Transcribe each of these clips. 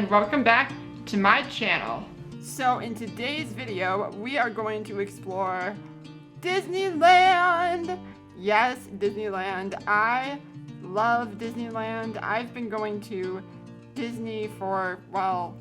and welcome back to my channel. So in today's video, we are going to explore Disneyland. Yes, Disneyland. I love Disneyland. I've been going to Disney for, well,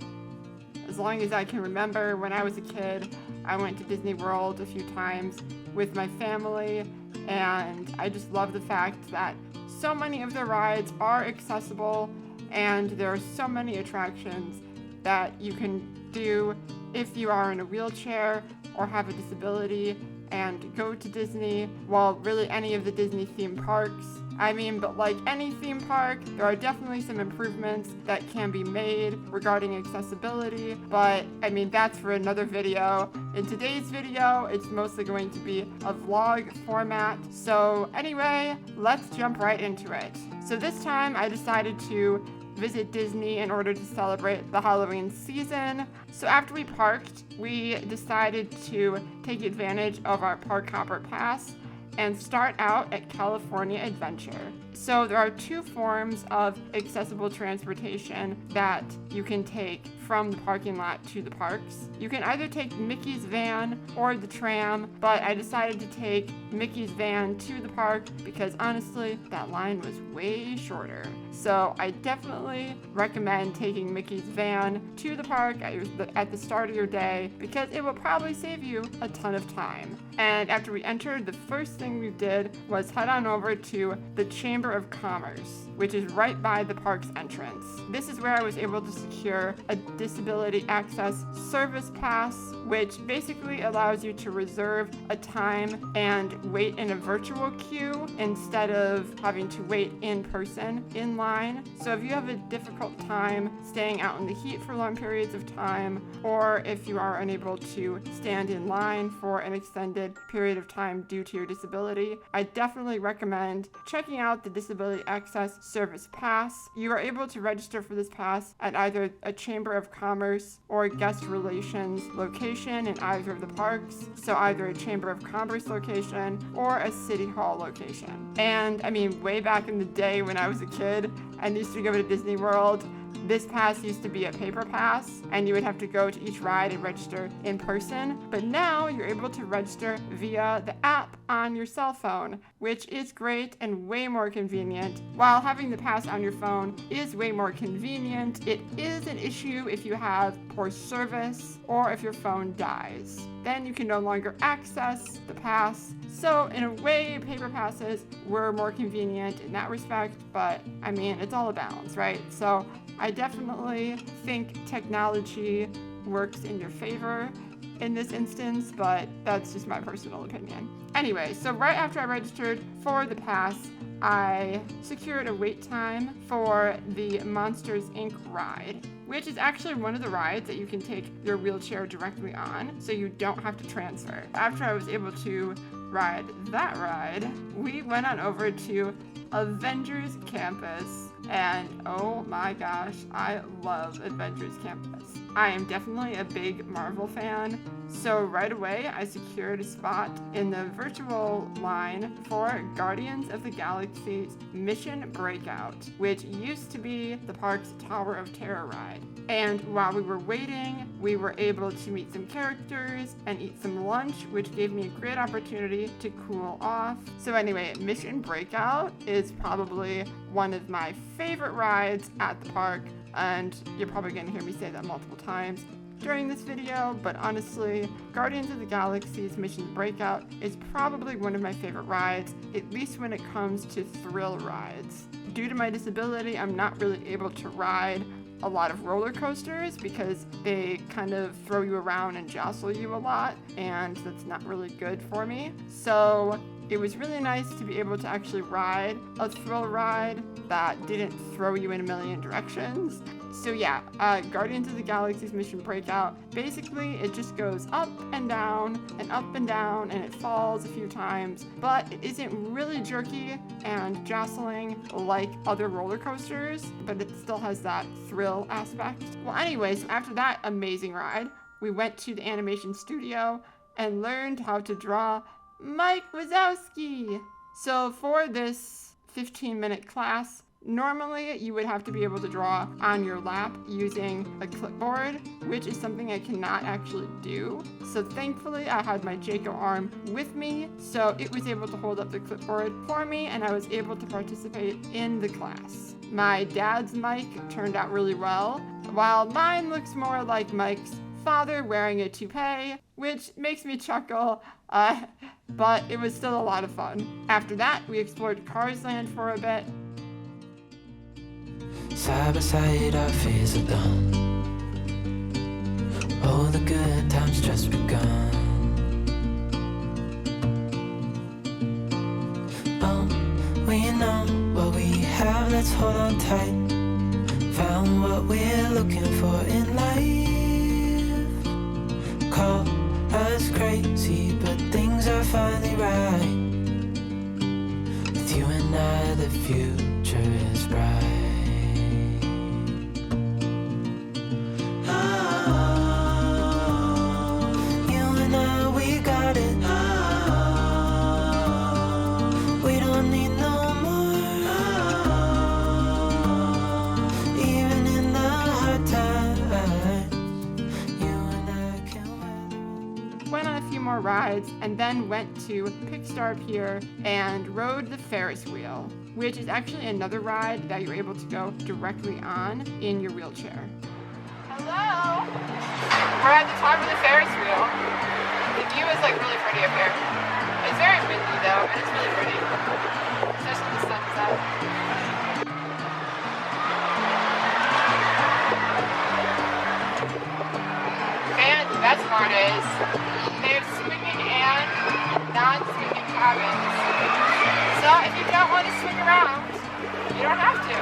as long as I can remember. When I was a kid, I went to Disney World a few times with my family, and I just love the fact that so many of the rides are accessible, and there are so many attractions that you can do if you are in a wheelchair or have a disability and go to Disney. Well, really any of the Disney theme parks. But like any theme park, there are definitely some improvements that can be made regarding accessibility, but that's for another video. In today's video, it's mostly going to be a vlog format. So anyway, let's jump right into it. So this time I decided to visit Disney in order to celebrate the Halloween season. So after we parked, we decided to take advantage of our Park Hopper Pass and start out at California Adventure. So there are two forms of accessible transportation that you can take from the parking lot to the parks. You can either take Mickey's van or the tram, but I decided to take Mickey's van to the park because honestly, that line was way shorter. So I definitely recommend taking Mickey's van to the park at the start of your day because it will probably save you a ton of time. And after we entered, the first thing we did was head on over to the Chamber of Commerce, which is right by the park's entrance. This is where I was able to secure a disability access service pass, which basically allows you to reserve a time and wait in a virtual queue instead of having to wait in person in line. So if you have a difficult time staying out in the heat for long periods of time, or if you are unable to stand in line for an extended period of time due to your disability, I definitely recommend checking out the Disability Access Service Pass. You are able to register for this pass at either a Chamber of Commerce or Guest Relations location in either of the parks. So either a Chamber of Commerce location or a City Hall location. And way back in the day when I was a kid and used to go to Disney World, this pass used to be a paper pass, and you would have to go to each ride and register in person. But now you're able to register via the app on your cell phone, which is great and way more convenient. While having the pass on your phone is way more convenient, it is an issue if you have poor service or if your phone dies. Then you can no longer access the pass. So in a way, paper passes were more convenient in that respect, but it's all a balance, right? So I definitely think technology works in your favor in this instance, but that's just my personal opinion. Anyway, so right after I registered for the pass, I secured a wait time for the Monsters, Inc. ride, which is actually one of the rides that you can take your wheelchair directly on, so you don't have to transfer. After I was able to ride that ride, we went on over to Avengers Campus, and oh my gosh, I love Avengers Campus. I am definitely a big Marvel fan, so right away I secured a spot in the virtual line for Guardians of the Galaxy's Mission Breakout, which used to be the park's Tower of Terror ride. And while we were waiting, we were able to meet some characters and eat some lunch, which gave me a great opportunity to cool off. So anyway, Mission Breakout is probably one of my favorite rides at the park, and you're probably going to hear me say that multiple times during this video, but honestly, Guardians of the Galaxy's Mission Breakout is probably one of my favorite rides, at least when it comes to thrill rides. Due to my disability, I'm not really able to ride a lot of roller coasters because they kind of throw you around and jostle you a lot, and that's not really good for me. So it was really nice to be able to actually ride a thrill ride that didn't throw you in a million directions. So yeah, Guardians of the Galaxy's Mission Breakout, basically it just goes up and down and it falls a few times, but it isn't really jerky and jostling like other roller coasters, but it still has that thrill aspect. Well anyways, after that amazing ride, we went to the animation studio and learned how to draw Mike Wazowski. So for this 15-minute class, Normally, you would have to be able to draw on your lap using a clipboard, which is something I cannot actually do. So thankfully, I had my Jaco arm with me, so it was able to hold up the clipboard for me, and I was able to participate in the class. My dad's mic turned out really well, while mine looks more like Mike's father wearing a toupee, which makes me chuckle, but it was still a lot of fun. After that, we explored Cars Land for a bit. Side by side our fears are done. All the good times just begun. Oh, we know what we have, let's hold on tight. Found what we're looking for in life. Call us crazy, but things are finally right. With you and I, the future is bright. More rides, and then went to Pixar Pier and rode the Ferris wheel, which is actually another ride that you're able to go directly on in your wheelchair. Hello! We're at the top of the Ferris wheel. The view is like really pretty up here. It's very windy though, but it's really pretty. Especially when the sun's out. And the best part is they have swinging and non-swinging cabins. So if you don't want to swing around, you don't have to.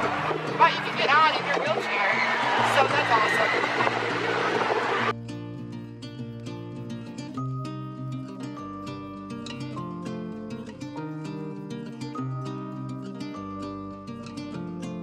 But you can get on in your wheelchair. So that's awesome.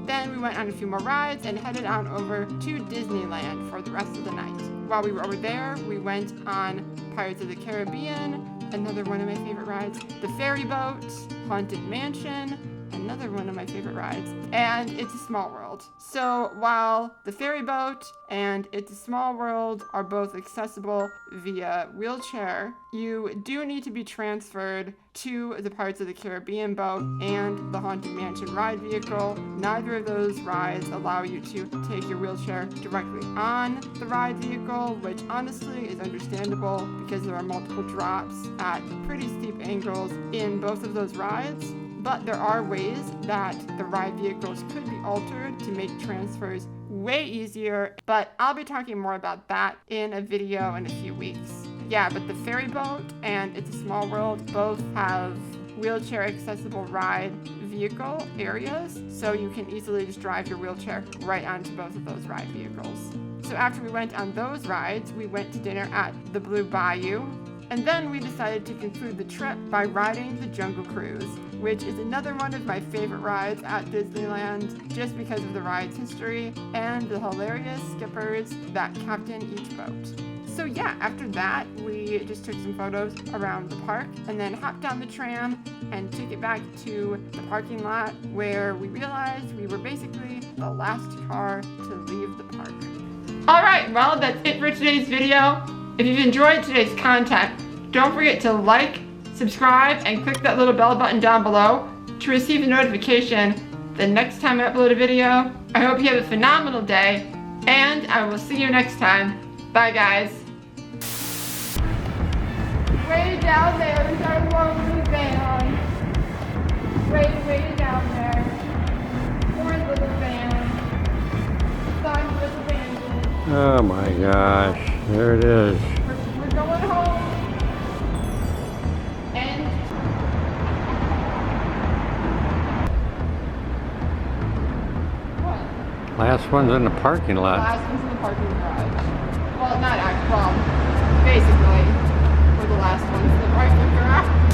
Then we went on a few more rides and headed on over to Disneyland for the rest of the night. While we were over there, we went on Pirates of the Caribbean, another one of my favorite rides, the ferry boat, Haunted Mansion, another one of my favorite rides, and It's a Small World. So while the ferry boat and It's a Small World are both accessible via wheelchair, you do need to be transferred to the Pirates of the Caribbean boat and the Haunted Mansion ride vehicle. Neither of those rides allow you to take your wheelchair directly on the ride vehicle, which honestly is understandable because there are multiple drops at pretty steep angles in both of those rides. But there are ways that the ride vehicles could be altered to make transfers way easier, but I'll be talking more about that in a video in a few weeks. Yeah, but the ferry boat and It's a Small World both have wheelchair accessible ride vehicle areas, so you can easily just drive your wheelchair right onto both of those ride vehicles. So after we went on those rides, we went to dinner at the Blue Bayou, and then we decided to conclude the trip by riding the Jungle Cruise, which is another one of my favorite rides at Disneyland, just because of the ride's history and the hilarious skippers that captain each boat. So yeah, after that, we just took some photos around the park and then hopped on the tram and took it back to the parking lot, where we realized we were basically the last car to leave the park. Alright, well, that's it for today's video. If you've enjoyed today's content, don't forget to like, subscribe, and click that little bell button down below to receive a notification the next time I upload a video. I hope you have a phenomenal day, and I will see you next time. Bye, guys. Way down there is our lonely van. Way down there. Poor little van. Son was abandoned. Oh my gosh, there it is. We're going home. And what? Last one's in the parking lot. Last one's in the parking garage. Well, not actually. Well, basically, we're the last ones in the parking garage.